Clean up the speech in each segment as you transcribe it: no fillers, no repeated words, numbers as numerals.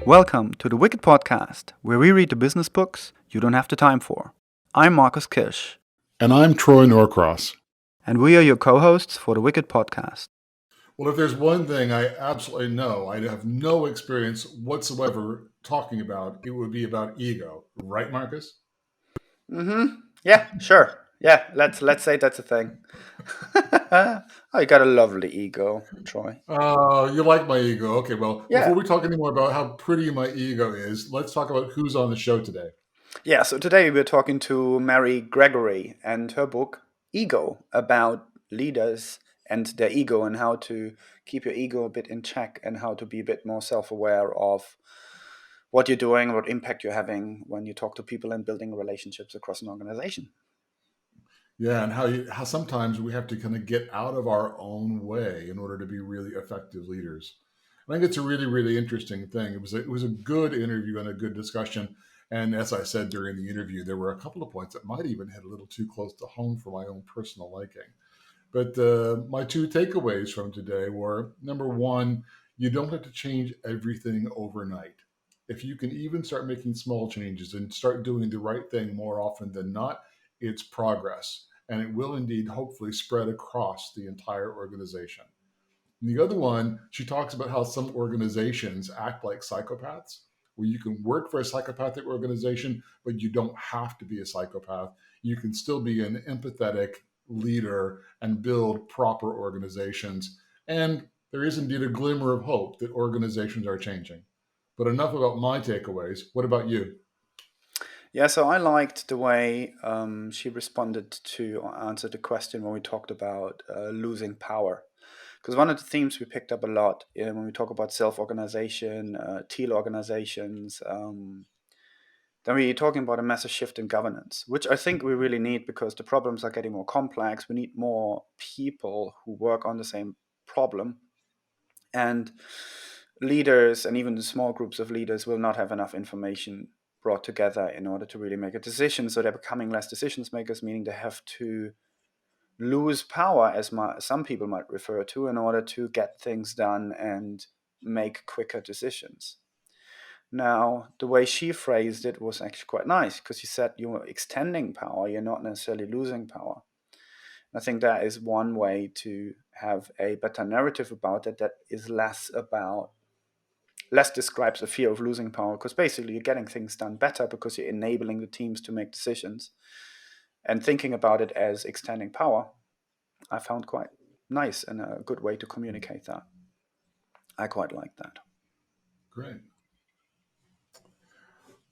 Welcome to the Wicked Podcast, where we read the business books you don't have the time for. I'm Marcus Kirsch. And I'm Troy Norcross. And we are your co-hosts for the Wicked Podcast. Well, if there's one thing I absolutely know, I have no experience whatsoever talking about, it would be about ego. Right, Marcus? Yeah, sure. Yeah, let's say that's a thing. Oh, you got a lovely ego, Troy. Oh, you like my ego. Okay, well, Yeah. before we talk anymore about how pretty my ego is, let's talk about who's on the show today. Yeah, so today we're talking to Mary Gregory and her book, Ego, about leaders and their ego and how to keep your ego a bit in check and how to be a bit more self-aware of what you're doing, what impact you're having when you talk to people and building relationships across an organization. Yeah, and how sometimes we have to kind of get out of our own way in order to be really effective leaders. I think it's a really, really interesting thing. It was a good interview and a good discussion. And as I said during the interview, there were a couple of points that might even hit a little too close to home for my own personal liking. But my two takeaways from today were, number one, you don't have to change everything overnight. If you can even start making small changes and start doing the right thing more often than not, it's progress. And it will indeed hopefully spread across the entire organization. And the other one, she talks about how some organizations act like psychopaths, where you can work for a psychopathic organization, but you don't have to be a psychopath. You can still be an empathetic leader and build proper organizations. And there is indeed a glimmer of hope that organizations are changing. But enough about my takeaways. What about you? Yeah, so I liked the way she responded to or answered the question when we talked about losing power. Because one of the themes we picked up a lot when we talk about self-organization, teal organizations, then we're talking about a massive shift in governance, which I think we really need because the problems are getting more complex. We need more people who work on the same problem. And leaders and even small groups of leaders will not have enough information brought together in order to really make a decision. So they're becoming less decisions makers, meaning they have to lose power, as some people might refer to, in order to get things done and make quicker decisions. Now, the way she phrased it was actually quite nice because she said you're extending power, you're not necessarily losing power. I think that is one way to have a better narrative about it that is less describes the fear of losing power, because basically you're getting things done better because you're enabling the teams to make decisions. And thinking about it as extending power, I found quite nice and a good way to communicate that. I quite like that. Great.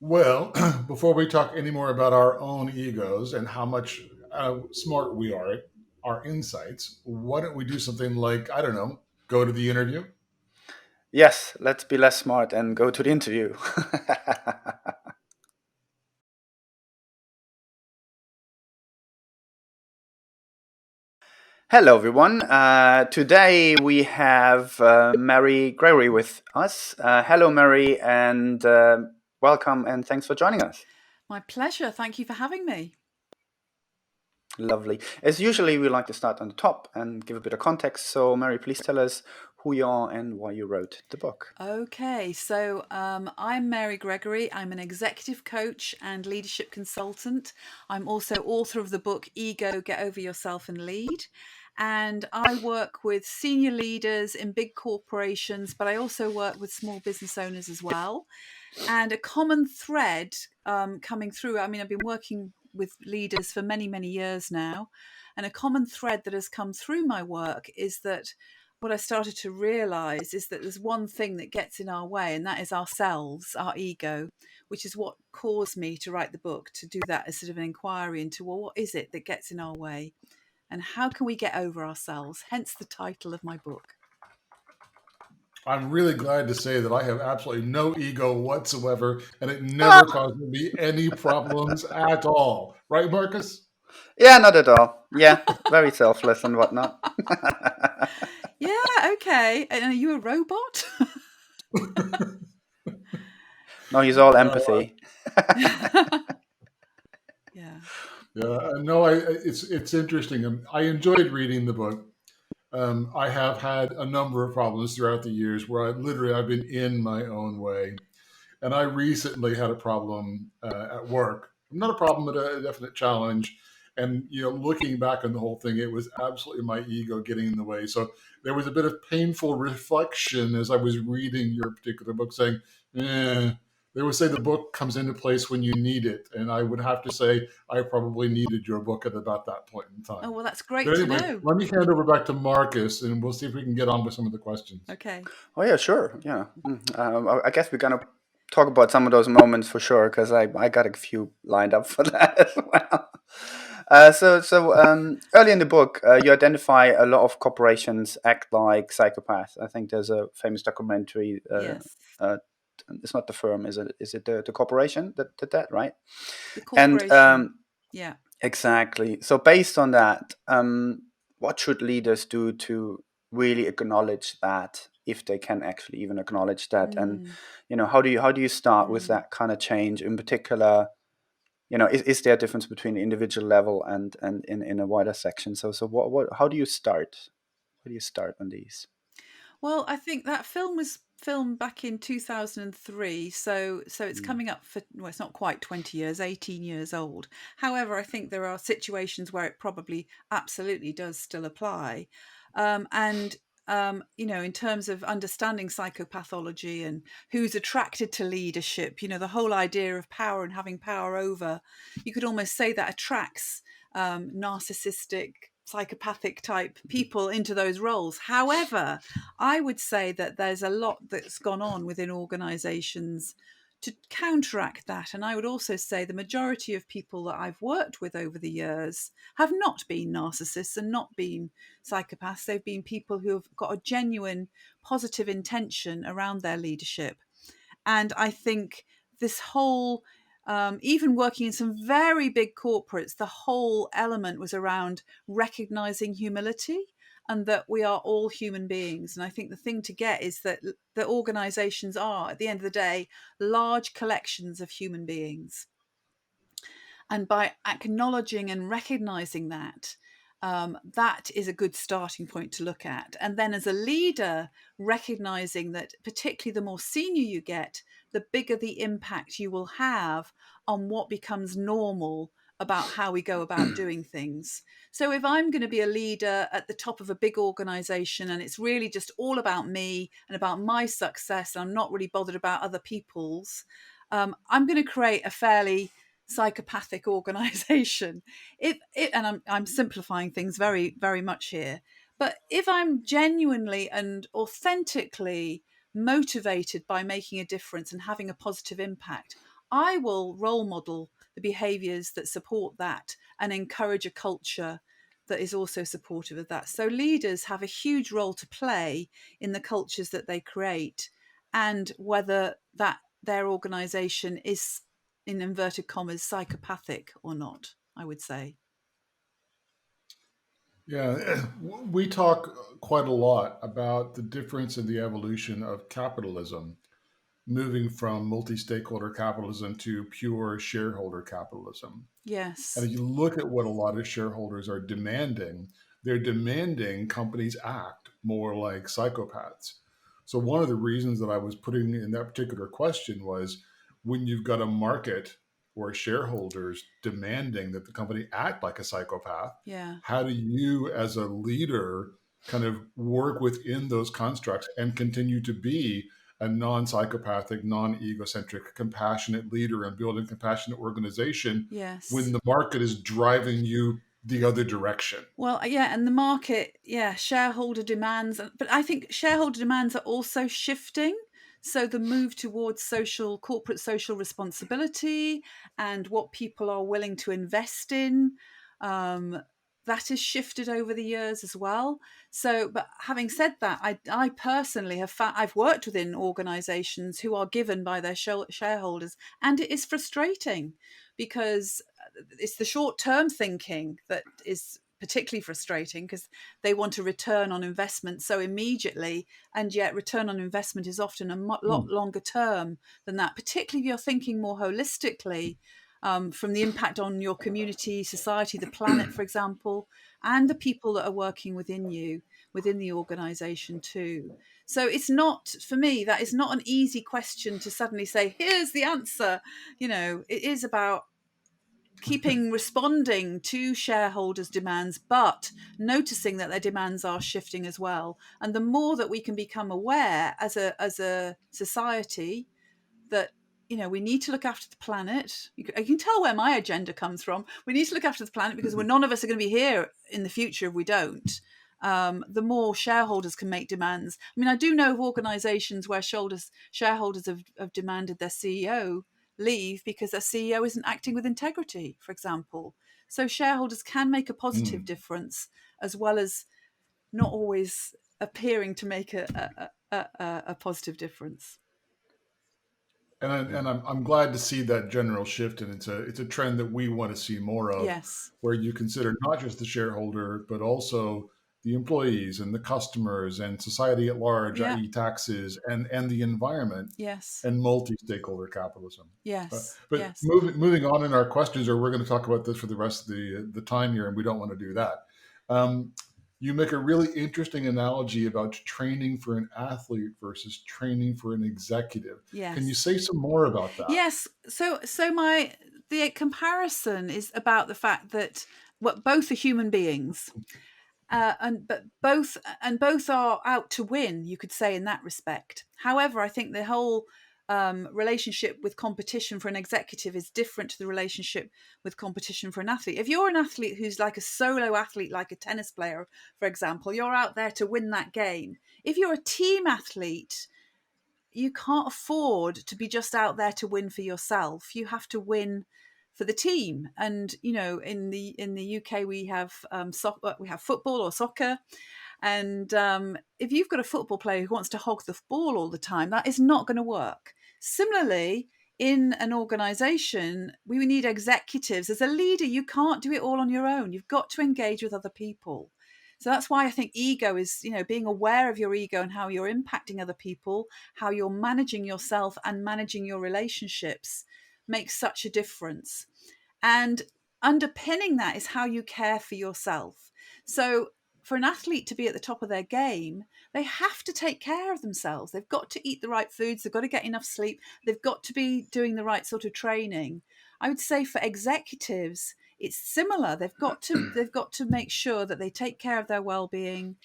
Well, before we talk any more about our own egos and how much smart we are at our insights, why don't we do something like, I don't know, go to the interview? Yes, let's be less smart and go to the interview. Hello, everyone. Today we have Mary Gregory with us. Hello, Mary, and welcome, and thanks for joining us. My pleasure. Thank you for having me. Lovely. As usually, we like to start on the top and give a bit of context. So, Mary, please tell us who you are and why you wrote the book. Okay, so I'm Mary Gregory. I'm an executive coach and leadership consultant. I'm also author of the book Ego, Get Over Yourself and Lead. And I work with senior leaders in big corporations, but I also work with small business owners as well. And a common thread coming through, I mean, I've been working with leaders for many, many years now. And a common thread that has come through my work is that what I started to realize is that there's one thing that gets in our way, and that is ourselves, our ego, which is what caused me to write the book, to do that as sort of an inquiry into, well, what is it that gets in our way? And how can we get over ourselves? Hence the title of my book. I'm really glad to say that I have absolutely no ego whatsoever, and it never caused me any problems at all. Right, Marcus? Yeah, not at all. Yeah, very selfless and whatnot. Yeah, okay. And are you a robot? No, he's all empathy. Yeah. Yeah, no, it's interesting. I enjoyed reading the book. I have had a number of problems throughout the years where I've been in my own way. And I recently had a problem at work. Not a problem, but a definite challenge. And looking back on the whole thing, it was absolutely my ego getting in the way. So there was a bit of painful reflection as I was reading your particular book, saying, they would say the book comes into place when you need it. And I would have to say I probably needed your book at about that point in Oh, time. well, that's But great to anyway, know. let me hand over back to Marcus, and we'll see if we can get on with some of the questions. Okay. Oh yeah, sure. Yeah. I guess we're gonna talk about some of those moments for sure, because I got a few lined up for that as well. Early in the book, you identify a lot of corporations act like psychopaths. I think there's a famous documentary. Yes. It's not the firm, is it? Is it the corporation that did that, right? The And corporation. Yeah. exactly. So based on that, what should leaders do to really acknowledge that, if they can actually even acknowledge that? And Mm, how do you start with mm. that kind of change? In particular, is there a difference between the individual level and in a wider section? So what how do you start? How do you start on these? Well, I think that film was filmed back in 2003, so it's Mm. coming up for, well, it's not quite 20 years, 18 years old. However, I think there are situations where it probably absolutely does still apply. And in terms of understanding psychopathology and who's attracted to leadership, the whole idea of power and having power over, you could almost say that attracts narcissistic, psychopathic type people into those roles. However, I would say that there's a lot that's gone on within organizations to counteract that. And I would also say the majority of people that I've worked with over the years have not been narcissists and not been psychopaths. They've been people who have got a genuine positive intention around their leadership. And I think this whole, even working in some very big corporates, the whole element was around recognizing humility and that we are all human beings. And I think the thing to get is that the organizations are, at the end of the day, large collections of human beings. And by acknowledging and recognizing that, that is a good starting point to look at. And then as a leader, recognizing that particularly the more senior you get, the bigger the impact you will have on what becomes normal about how we go about doing things. So if I'm going to be a leader at the top of a big organization and it's really just all about me and about my success, and I'm not really bothered about other people's, I'm going to create a fairly psychopathic organization. And I'm simplifying things very, very much here, but if I'm genuinely and authentically motivated by making a difference and having a positive impact, I will role model the behaviors that support that and encourage a culture that is also supportive of that. So leaders have a huge role to play in the cultures that they create, and whether that their organization is, in inverted commas, psychopathic or not, I would say. Yeah, we talk quite a lot about the difference in the evolution of capitalism, moving from multi stakeholder capitalism to pure shareholder capitalism. And Yes. if you look at what a lot of shareholders are demanding, they're demanding companies act more like psychopaths. So, one of the reasons that I was putting in that particular question was when you've got a market or shareholders demanding that the company act like a psychopath, Yeah. how do you, as a leader, kind of work within those constructs and continue to be a non-psychopathic, non-egocentric, compassionate leader and build a compassionate organization when Yes. the market is driving you the other direction? Well, yeah, and the market, yeah, shareholder demands, but I think shareholder demands are also shifting. So the move towards corporate social responsibility and what people are willing to invest in, um, that has shifted over the years as well. So, but having said that, I personally have I've worked within organisations who are given by their shareholders, and it is frustrating because it's the short term thinking that is particularly frustrating, because they want a return on investment so immediately, and yet return on investment is often a lot Hmm. longer term than that, particularly if you're thinking more holistically. from the impact on your community, society, the planet, for example, and the people that are working within you, within the organization too. So it's not, for me, that is not an easy question to suddenly say, here's the answer. It is about keeping responding to shareholders' demands, but noticing that their demands are shifting as well. And the more that we can become aware as a society that we need to look after the planet. I can tell where my agenda comes from. We need to look after the planet because none of us are going to be here in the future if we don't. The more shareholders can make demands. I mean, I do know of organisations where shareholders have demanded their CEO leave because their CEO isn't acting with integrity, for example. So shareholders can make a positive difference as well as not always appearing to make a positive difference. And I'm glad to see that general shift, and it's a trend that we want to see more of, Yes. where you consider not just the shareholder, but also the employees and the customers and society at large, Yeah. i.e., taxes and the environment, Yes. and multi-stakeholder capitalism. Yes. But Yes. moving on in our questions, or we're going to talk about this for the rest of the time here, and we don't want to do that. You make a really interesting analogy about training for an athlete versus training for an executive. Yes. Can you say some more about that? Yes. So the comparison is about the fact that both are human beings, but both are out to win. You could say in that respect. However, I think the whole relationship with competition for an executive is different to the relationship with competition for an athlete. If you're an athlete who's like a solo athlete, like a tennis player, for example, you're out there to win that game. If you're a team athlete, you can't afford to be just out there to win for yourself. You have to win for the team. And in the UK we have we have football or soccer, and if you've got a football player who wants to hog the ball all the time, that is not going to work. Similarly, in an organization, we need executives. As a leader, you can't do it all on your own. You've got to engage with other people. So that's why I think ego is, being aware of your ego and how you're impacting other people, how you're managing yourself and managing your relationships makes such a difference. And underpinning that is how you care for yourself. So for an athlete to be at the top of their game, they have to take care of themselves. They've got to eat the right foods. They've got to get enough sleep. They've got to be doing the right sort of training. I would say for executives, it's similar. They've got to make sure that they take care of their well-being,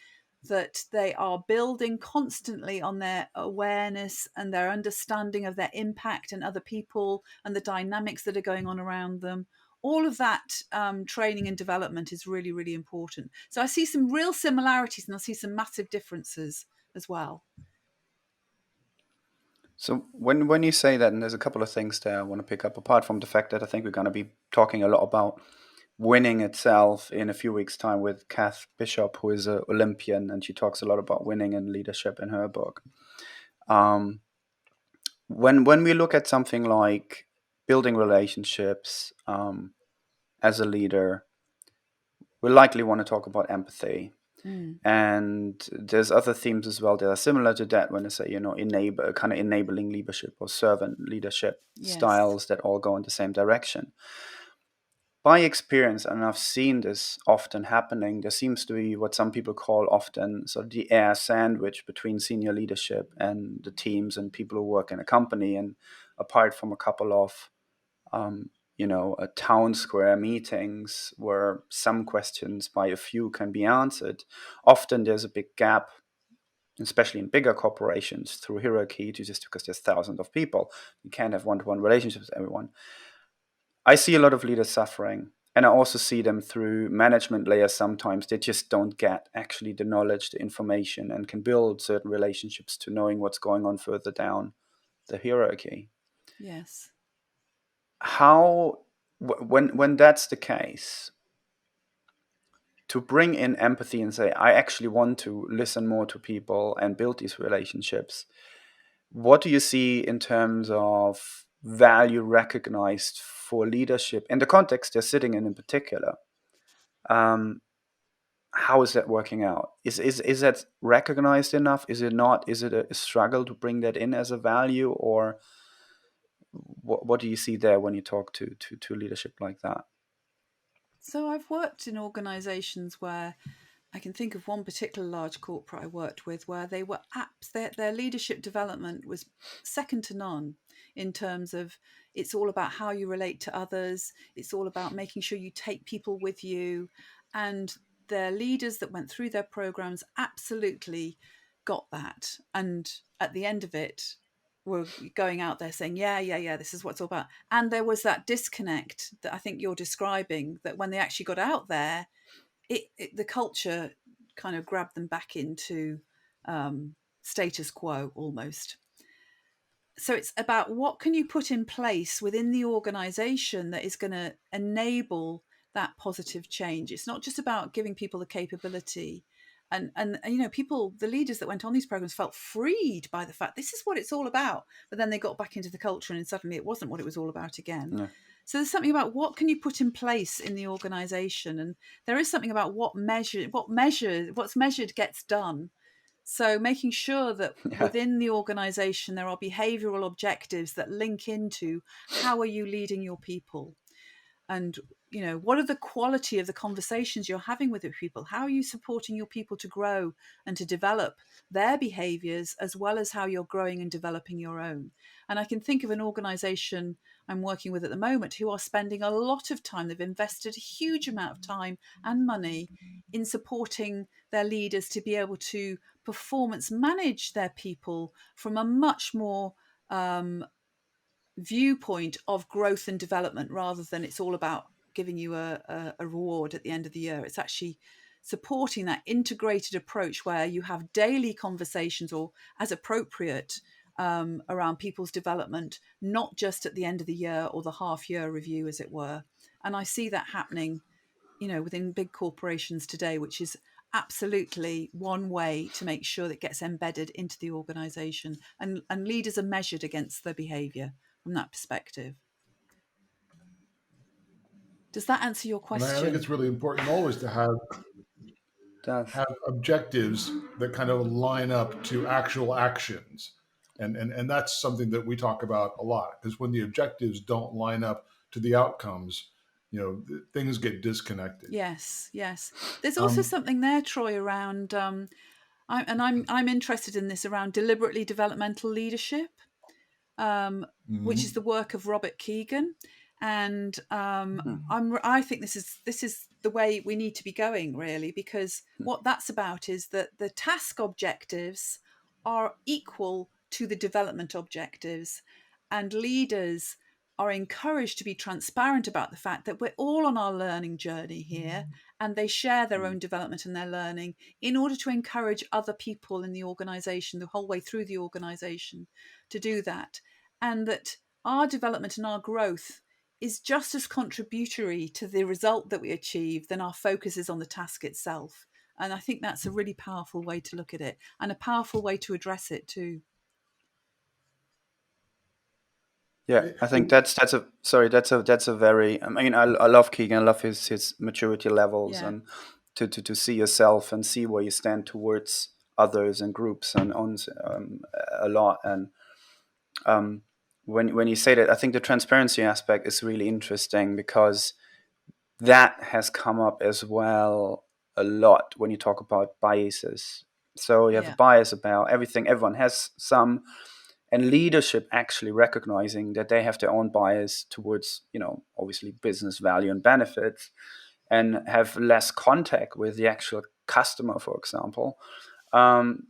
that they are building constantly on their awareness and their understanding of their impact and other people and the dynamics that are going on around them. All of that training and development is really, really important. So I see some real similarities and I see some massive differences as well. So when you say that, and there's a couple of things there I want to pick up, apart from the fact that I think we're going to be talking a lot about winning itself in a few weeks' time with Kath Bishop, who is an Olympian, and she talks a lot about winning and leadership in her book. When we look at something like building relationships as a leader, we likely want to talk about empathy. And there's other themes as well that are similar to that when I say, enabling leadership or servant leadership styles that all go in the same direction. By experience, and I've seen this often happening, there seems to be what some people call often sort of the air sandwich between senior leadership and the teams and people who work in a company. And apart from a couple of town square meetings where some questions by a few can be answered, often there's a big gap, especially in bigger corporations, through hierarchy, just because there's thousands of people. You can't have one-to-one relationships with everyone. I see a lot of leaders suffering, and I also see them through management layers sometimes. They just don't get actually the knowledge, the information, and can build certain relationships to knowing what's going on further down the hierarchy. Yes. How, when that's the case, to bring in empathy and say, I actually want to listen more to people and build these relationships, what do you see in terms of value recognized for leadership in the context they're sitting in particular? How is that working out? Is that recognized enough? Is it not? Is it a struggle to bring that in as a value? Or what do you see there when you talk to leadership like that? So I've worked in organisations where I can think of one particular large corporate I worked with where they were their leadership development was second to none in terms of it's all about how you relate to others. It's all about making sure you take people with you. And their leaders that went through their programs absolutely got that. And at the end of it, were going out there saying, yeah, this is what it's all about. And there was that disconnect that I think you're describing, that when they actually got out there, the culture kind of grabbed them back into status quo almost. So it's about what can you put in place within the organization that is going to enable that positive change. It's not just about giving people the capability. And people, the leaders that went on these programs felt freed by the fact this is what it's all about. But then they got back into the culture and suddenly it wasn't what it was all about again. Yeah. So there's something about what can you put in place in the organization, and there is something about what's measured gets done. So making sure that Yeah. within the organization there are behavioral objectives that link into how are you leading your people, and what are the quality of the conversations you're having with your people, how are you supporting your people to grow and to develop their behaviors, as well as how you're growing and developing your own. And I can think of an organization I'm working with at the moment who are spending a lot of time, they've invested a huge amount of time and money in supporting their leaders to be able to performance manage their people from a much more viewpoint of growth and development, rather than it's all about giving you a reward at the end of the year. It's actually supporting that integrated approach where you have daily conversations, or as appropriate, around people's development, not just at the end of the year or the half year review, as it were. And I see that happening, within big corporations today, which is absolutely one way to make sure that it gets embedded into the organization, and leaders are measured against their behavior from that perspective. Does that answer your And I think question? it's really important always to That's have objectives that kind of line up to actual actions. And that's something that we talk about a lot, because when the objectives don't line up to the outcomes, things get disconnected. Yes. There's also Um, something there, Troy, around I'm interested in this, around deliberately developmental leadership, which is mhm. the work of Robert Keegan. And I think this is the way we need to be going, really, because what that's about is that the task objectives are equal to the development objectives, and leaders are encouraged to be transparent about the fact that we're all on our learning journey here, and they share their own development and their learning in order to encourage other people in the organization the whole way through the organization to do that. And that our development and our growth is just as contributory to the result that we achieve than our focus is on the task itself. And I think that's a really powerful way to look at it, and a powerful way to address it too. Yeah, I think that's a very. I mean, I love Keegan. I love his maturity levels, Yeah, and to see yourself and see where you stand towards others and groups and on a lot. And um, when you say that, I think the transparency aspect is really interesting, because that has come up as well a lot when you talk about biases. So you have a yeah, bias about everything. Everyone has some, and leadership actually recognizing that they have their own bias towards, obviously business value and benefits, and have less contact with the actual customer, for example. Um,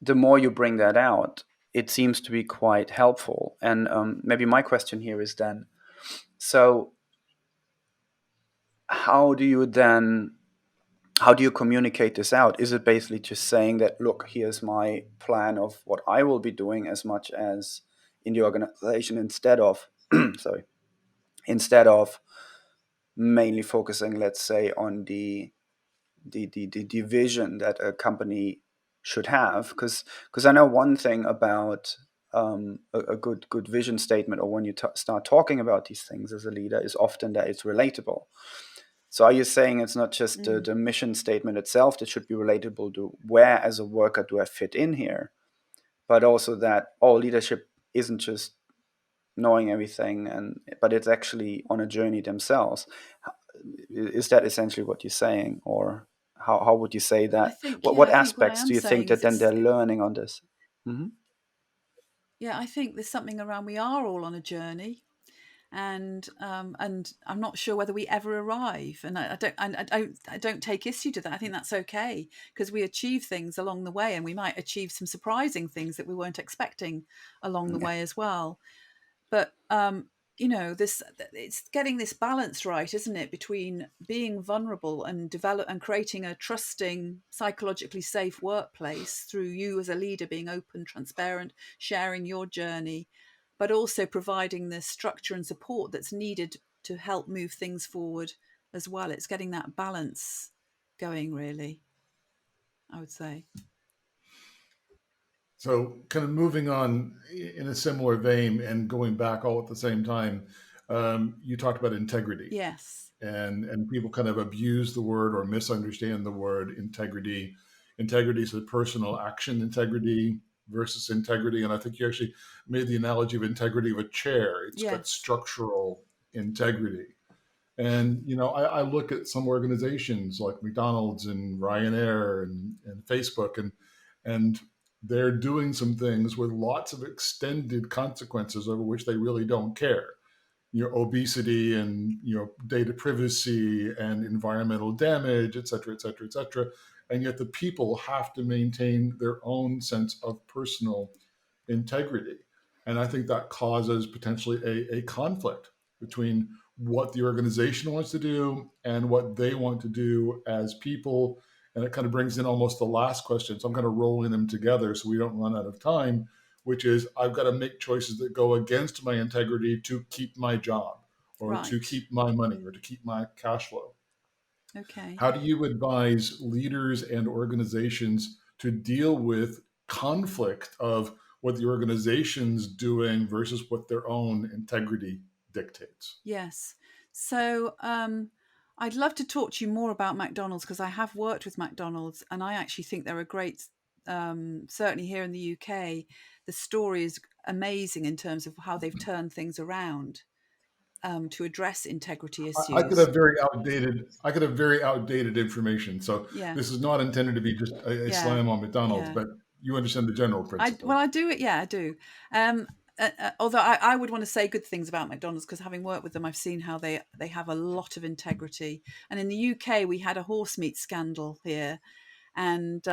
the more you bring that out, it seems to be quite helpful. And maybe my question here is then, so how do you then how do you communicate this out? Is it basically just saying that, look, here's my plan of what I will be doing, as much as in the organization, instead of sorry, instead of mainly focusing, let's say, on the vision that a company should have? Because I know one thing about a good vision statement, or when you start talking about these things as a leader, is often that it's relatable. So are you saying it's not just the mission statement itself that should be relatable to where, as a worker, do I fit in here, but also that all leadership isn't just knowing everything, but it's actually on a journey themselves. Is that essentially what you're saying, or how would you say I that? think, What yeah, I think what I aspects do am you think saying that is then they're learning on this? I think there's something around we are all on a journey, and I'm not sure whether we ever arrive. And I don't take issue to that. I think that's okay, because we achieve things along the way, and we might achieve some surprising things that we weren't expecting along the Yeah. way as well. But this, it's getting this balance right, isn't it, between being vulnerable and develop and creating a trusting, psychologically safe workplace through you as a leader being open, transparent, sharing your journey, but also providing the structure and support that's needed to help move things forward as well. It's getting that balance going, really, I would say. So, kind of moving on in a similar vein and going back all at the same time, you talked about integrity, Yes. and people kind of abuse the word or misunderstand the word integrity. Integrity is a personal action integrity versus integrity, and I think you actually made the analogy of integrity of a chair. It's got Yes. structural integrity. And I look at some organizations like McDonald's and Ryanair and Facebook, and they're doing some things with lots of extended consequences over which they really don't care. Obesity and data privacy and environmental damage, et cetera, et cetera, et cetera. And yet the people have to maintain their own sense of personal integrity. And I think that causes potentially a conflict between what the organization wants to do and what they want to do as people. And it kind of brings in almost the last question. So I'm kind of rolling them together so we don't run out of time, which is I've got to make choices that go against my integrity to keep my job or to Right. keep my money or to keep my cash flow. Okay. How do you advise leaders and organizations to deal with conflict of what the organization's doing versus what their own integrity dictates? Yes. So I'd love to talk to you more about McDonald's, because I have worked with McDonald's and I actually think they're a great, certainly here in the UK, the story is amazing in terms of how they've turned things around to address integrity I could issues. have very outdated. I could have very outdated information. So Yeah. this is not intended to be just a Yeah. slam on McDonald's, Yeah. but you understand the general Well, principle. I do it. Yeah, I do. Um, Although I would want to say good things about McDonald's, because having worked with them, I've seen how they have a lot of integrity. And in the UK, we had a horse meat scandal here, and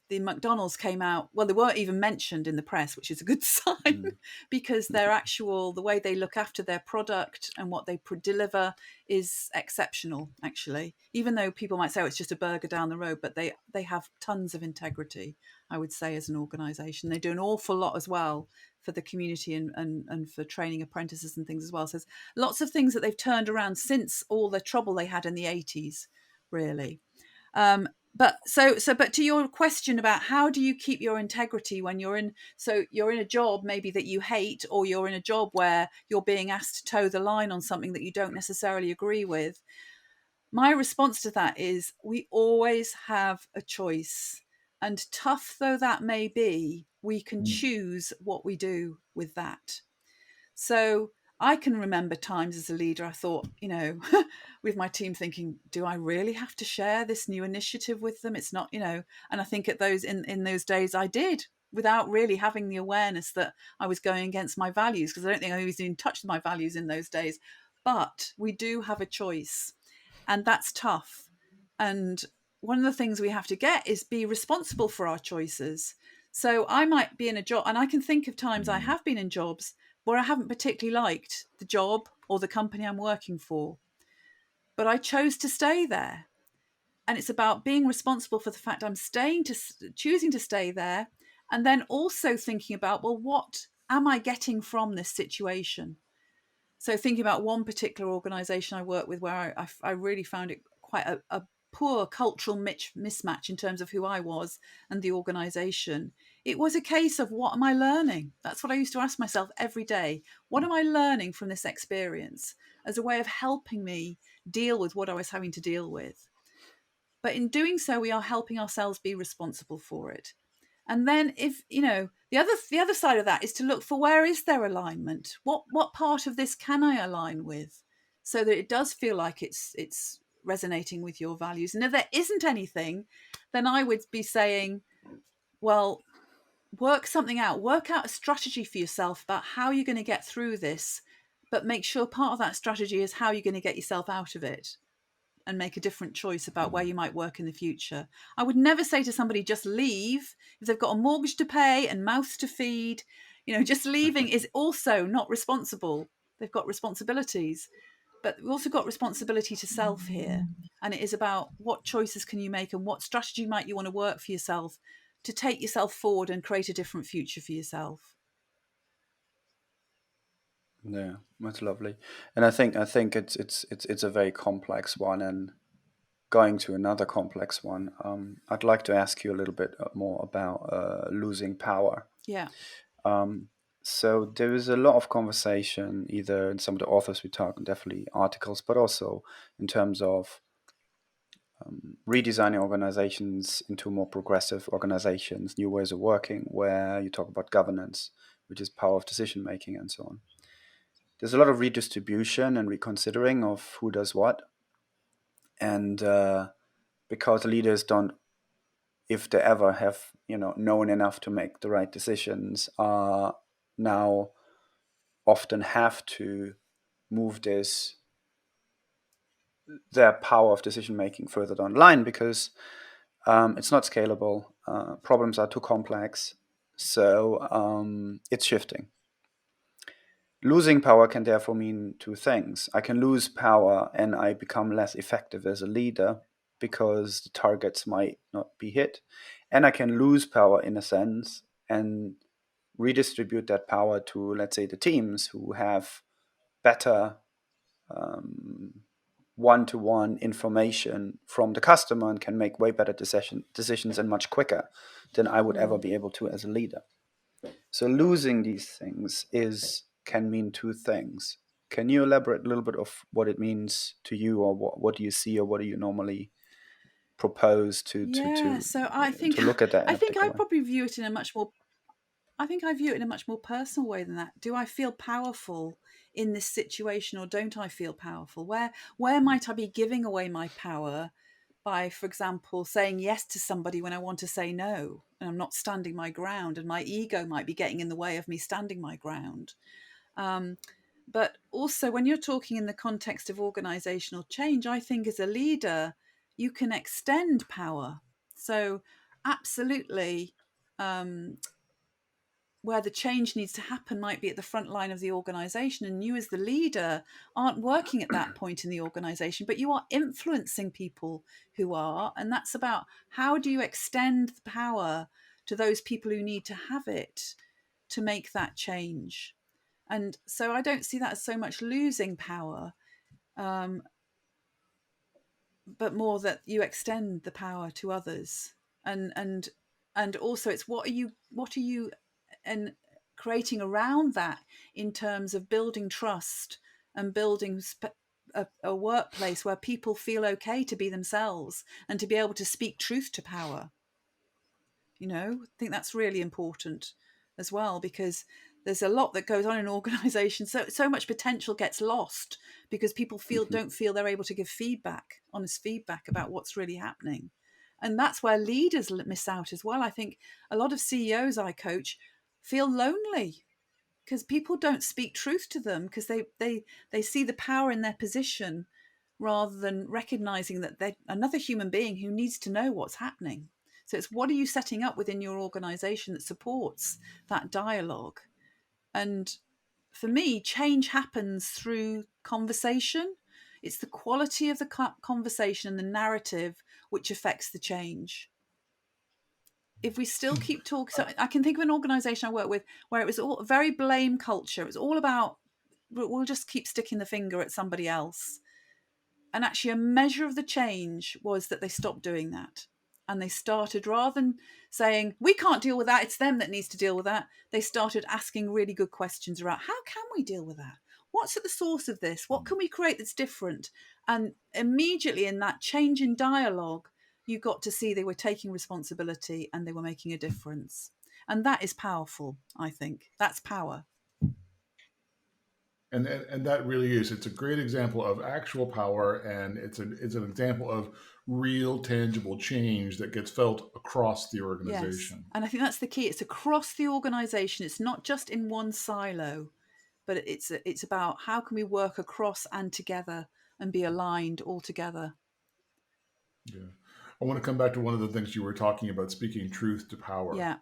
the McDonald's came out. Well, they weren't even mentioned in the press, which is a good sign, Mm. because their actual the way they look after their product and what they deliver is exceptional. Actually, even though people might say, oh, it's just a burger down the road, but they have tons of integrity, I would say, as an organisation. They do an awful lot as well for the community and for training apprentices and things as well. So there's lots of things that they've turned around since all the trouble they had in the 80s, really. But to your question about how do you keep your integrity when you're in a job maybe that you hate, or you're in a job where you're being asked to toe the line on something that you don't necessarily agree with, my response to that is we always have a choice. And tough though that may be, we can Mm. choose what we do with that. So I can remember times as a leader, I thought, with my team thinking, do I really have to share this new initiative with them? It's not, and I think at those in those days I did, without really having the awareness that I was going against my values, because I don't think I was in touch with my values in those days. But we do have a choice, and that's tough. And one of the things we have to get is be responsible for our choices. So I might be in a job, and I can think of times I Mm. have been in jobs where I haven't particularly liked the job or the company I'm working for, but I chose to stay there. And it's about being responsible for the fact I'm choosing to stay there, and then also thinking about, well, what am I getting from this situation? So thinking about one particular organisation I work with, where I really found it quite a poor cultural mismatch in terms of who I was and the organisation. It was a case of, what am I learning? That's what I used to ask myself every day. What am I learning from this experience, as a way of helping me deal with what I was having to deal with? But in doing so, we are helping ourselves be responsible for it. And then if, the other side of that is to look for, where is there alignment? What part of this can I align with, so that it does feel like it's resonating with your values? And if there isn't anything, then I would be saying, well, work something out. Work out a strategy for yourself about how you're going to get through this, but make sure part of that strategy is how you're going to get yourself out of it, and make a different choice about where you might work in the future. I would never say to somebody, just leave. If they've got a mortgage to pay and mouths to feed, just leaving is also not responsible. They've got responsibilities, but we've also got responsibility to self here. And it is about, what choices can you make, and what strategy might you want to work for yourself to take yourself forward and create a different future for yourself. Yeah, that's lovely. And I think it's a very complex one. And going to another complex one, I'd like to ask you a little bit more about losing power. Yeah. So there is a lot of conversation, either in some of the authors we talk, and definitely articles, but also in terms of redesigning organizations into more progressive organizations, new ways of working, where you talk about governance, which is power of decision making, and so on. There's a lot of redistribution and reconsidering of who does what, and because leaders don't, if they ever have known enough to make the right decisions, are now often have to move their power of decision making further down the line, because it's not scalable. Problems are too complex, so it's shifting. Losing power can therefore mean two things. I can lose power and I become less effective as a leader because the targets might not be hit. And I can lose power in a sense and redistribute that power to, let's say, the teams who have better one-to-one information from the customer and can make way better decisions and much quicker than I would ever be able to as a leader. So losing these things can mean two things. Can you elaborate a little bit of what it means to you, or what do you see, or what do you normally propose to So I think to look at that in I a think I particular way? probably view it in a much more I think I view it in a much more personal way than that. Do I feel powerful in this situation, or don't I feel powerful? Where might I be giving away my power by, for example, saying yes to somebody when I want to say no, and I'm not standing my ground, and my ego might be getting in the way of me standing my ground. But also, when you're talking in the context of organizational change, I think as a leader, you can extend power. So absolutely, where the change needs to happen might be at the front line of the organization, and you as the leader aren't working at that point in the organization, but you are influencing people who are. And that's about, how do you extend the power to those people who need to have it to make that change? And so I don't see that as so much losing power, but more that you extend the power to others. And also, it's what are you and creating around that, in terms of building trust and building a workplace where people feel okay to be themselves and to be able to speak truth to power. I think that's really important as well, because there's a lot that goes on in organizations. So much potential gets lost because people don't feel they're able to give honest feedback about what's really happening. And that's where leaders miss out as well. I think a lot of CEOs I coach feel lonely because people don't speak truth to them, because they see the power in their position rather than recognizing that they're another human being who needs to know what's happening. So it's, what are you setting up within your organization that supports that dialogue? And for me, change happens through conversation. It's the quality of the conversation and the narrative which affects the change. If we still keep talking, so I can think of an organization I work with where it was all very blame culture. It was all about, we'll just keep sticking the finger at somebody else. And actually, a measure of the change was that they stopped doing that. And they started, rather than saying, we can't deal with that, it's them that needs to deal with that, they started asking really good questions around, how can we deal with that? What's at the source of this? What can we create that's different? And immediately, in that change in dialogue, you got to see they were taking responsibility and they were making a difference. And that is powerful, I think. That's power. And that really is, it's a great example of actual power, and it's an example of real tangible change that gets felt across the Yes. organization. And I think that's the key. It's across the organization. It's not just in one silo, but it's about how can we work across and together and be aligned all together. Yeah. I want to come back to one of the things you were talking about, speaking truth to power. Yeah.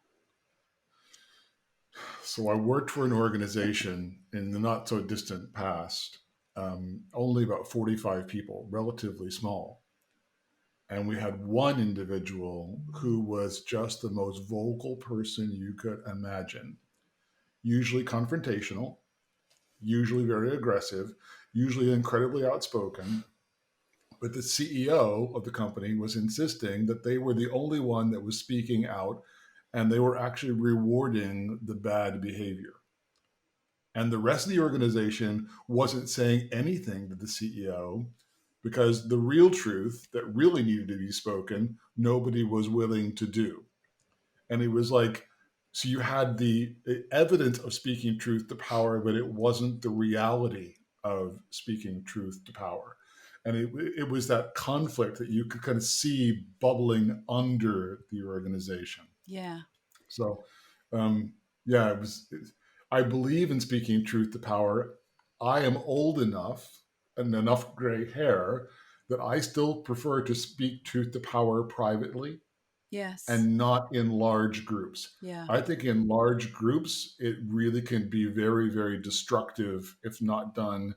So I worked for an organization in the not so distant past, only about 45 people, relatively small. And we had one individual who was just the most vocal person you could imagine, usually confrontational, usually very aggressive, usually incredibly outspoken. But the CEO of the company was insisting that they were the only one that was speaking out, and they were actually rewarding the bad behavior. And the rest of the organization wasn't saying anything to the CEO because the real truth that really needed to be spoken, nobody was willing to do. And it was like, so you had the evidence of speaking truth to power, but it wasn't the reality of speaking truth to power. And it was that conflict that you could kind of see bubbling under the organization. Yeah. So, yeah, I believe in speaking truth to power. I am old enough and enough gray hair that I still prefer to speak truth to power privately Yes. and not in large groups. Yeah. I think in large groups, it really can be very, very destructive if not done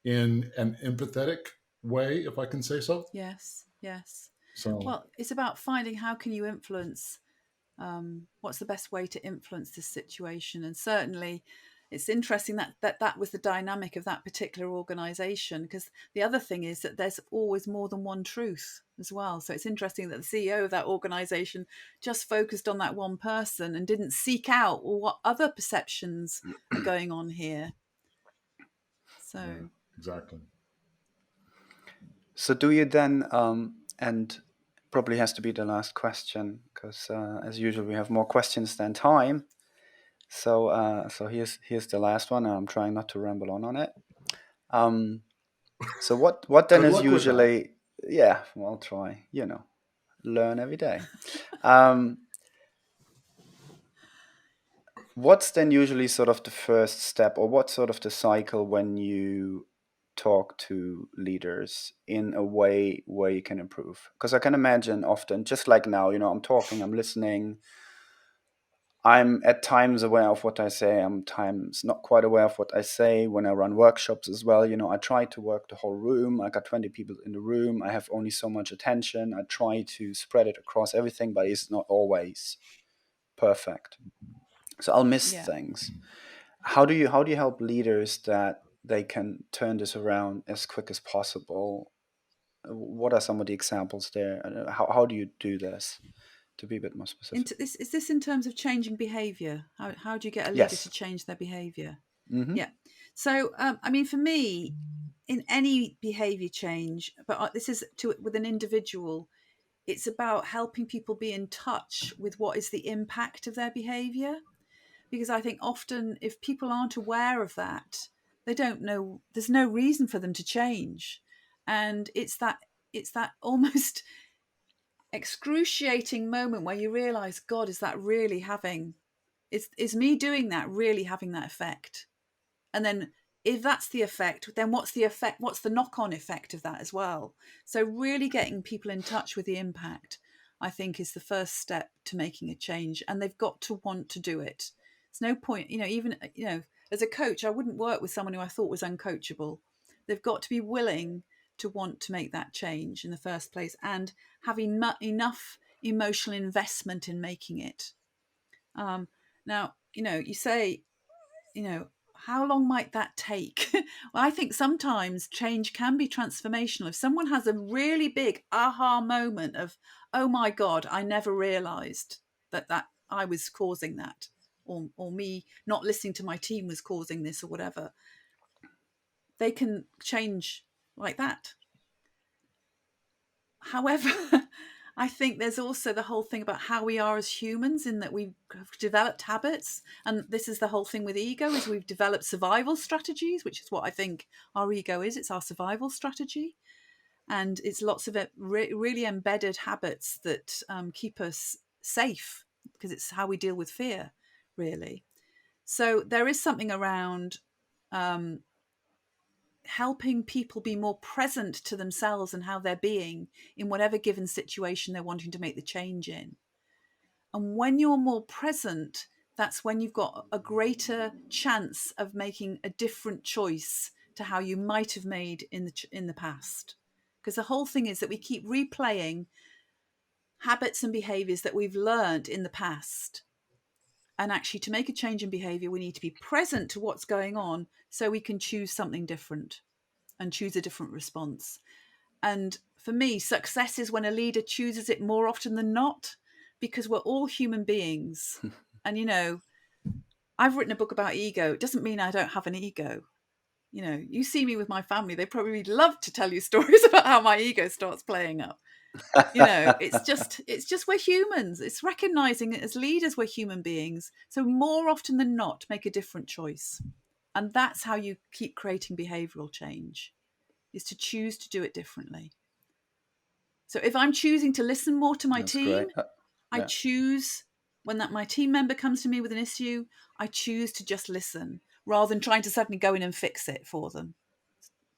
in an empathetic way, if I can say so. Yes. Yes. So, Well, it's about finding how can you influence, what's the best way to influence this situation. And certainly it's interesting that was the dynamic of that particular organization, because the other thing is that there's always more than one truth as well. So it's interesting that the CEO of that organization just focused on that one person and didn't seek out, well, what other perceptions are going on here. yeah, So exactly. So do you then, and probably has to be the last question, because as usual we have more questions than time. So here's the last one, and I'm trying not to ramble on it. So what then Good is luck with that. usually, yeah, well, I'll try, learn every day. Um, what's then usually sort of the first step, or what's sort of the cycle when you talk to leaders in a way where you can improve? Because I can imagine often, just like now, I'm talking, I'm listening, I'm at times aware of what I say. I'm times not quite aware of what I say when I run workshops as well. I try to work the whole room. I got 20 people in the room. I have only so much attention. I try to spread it across everything, but it's not always perfect. So I'll miss yeah. things. How do you help leaders that they can turn this around as quick as possible? What are some of the examples there? How do you do this, to be a bit more specific? Is this in terms of changing behavior? How do you get a leader to Yes. change their behavior? Mm-hmm. Yeah. So, I mean, for me, in any behavior change, but this is with an individual, it's about helping people be in touch with what is the impact of their behavior. Because I think often if people aren't aware of that, they don't know, there's no reason for them to change. And it's that almost excruciating moment where you realize, God, is that really having, is me doing that really having that effect? And then if that's the effect, then what's the effect? What's the knock-on effect of that as well? So really getting people in touch with the impact, I think, is the first step to making a change. And they've got to want to do it. There's no point, even, as a coach, I wouldn't work with someone who I thought was uncoachable. They've got to be willing to want to make that change in the first place and have enough emotional investment in making it. Now, you say, how long might that take? Well, I think sometimes change can be transformational. If someone has a really big aha moment of, oh my God, I never realized that I was causing that, or me not listening to my team was causing this, or whatever, they can change like that. However, I think there's also the whole thing about how we are as humans, in that we've developed habits. And this is the whole thing with ego, is we've developed survival strategies, which is what I think our ego is. It's our survival strategy. And it's lots of really embedded habits that keep us safe, because it's how we deal with fear, really. So there is something around helping people be more present to themselves and how they're being in whatever given situation they're wanting to make the change in. And when you're more present, that's when you've got a greater chance of making a different choice to how you might have made in the past. Because the whole thing is that we keep replaying habits and behaviors that we've learned in the past. And actually, to make a change in behavior, we need to be present to what's going on so we can choose something different and choose a different response. And for me, success is when a leader chooses it more often than not, because we're all human beings. And, you know, I've written a book about ego. It doesn't mean I don't have an ego. You know, you see me with my family, they probably love to tell you stories about how my ego starts playing up. You know, it's just we're humans. It's recognizing it as leaders, we're human beings. So more often than not, make a different choice. And that's how you keep creating behavioral change, is to choose to do it differently. So if I'm choosing to listen more to my That's team, great. I Yeah. choose, when that my team member comes to me with an issue, I choose to just listen rather than trying to suddenly go in and fix it for them.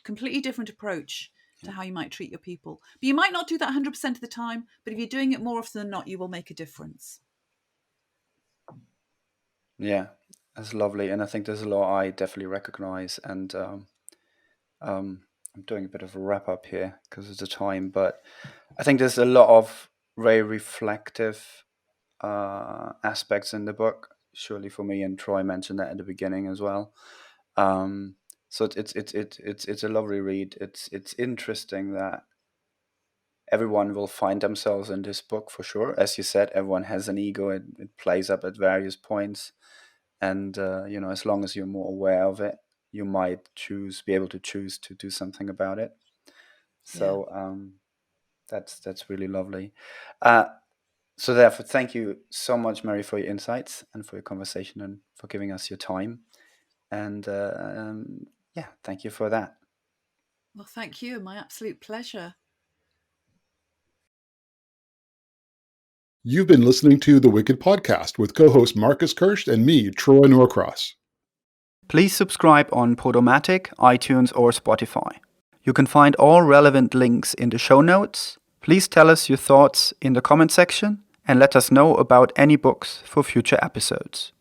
Completely different approach to how you might treat your people. But you might not do that 100% of the time, but if you're doing it more often than not, you will make a difference. Yeah, that's lovely. And I think there's a lot I definitely recognize. And I'm doing a bit of a wrap up here because of the time, but I think there's a lot of very reflective aspects in the book. Surely for me, and Troy mentioned that at the beginning as well. So it's a lovely read. It's interesting that everyone will find themselves in this book for sure. As you said, everyone has an ego. It plays up at various points, and as long as you're more aware of it, you might be able to choose to do something about it. Yeah. So that's really lovely. Uh, so therefore, thank you so much, Mary, for your insights and for your conversation and for giving us your time. And yeah, thank you for that. Well, thank you. My absolute pleasure. You've been listening to The Wicked Podcast with co-host Marcus Kirsch and me, Troy Norcross. Please subscribe on Podomatic, iTunes, or Spotify. You can find all relevant links in the show notes. Please tell us your thoughts in the comment section and let us know about any books for future episodes.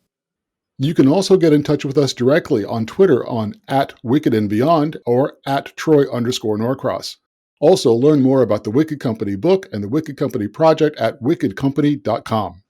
You can also get in touch with us directly on Twitter on @WickedandBeyond or @Troy_Norcross. Also, learn more about the Wicked Company book and the Wicked Company project at wickedcompany.com.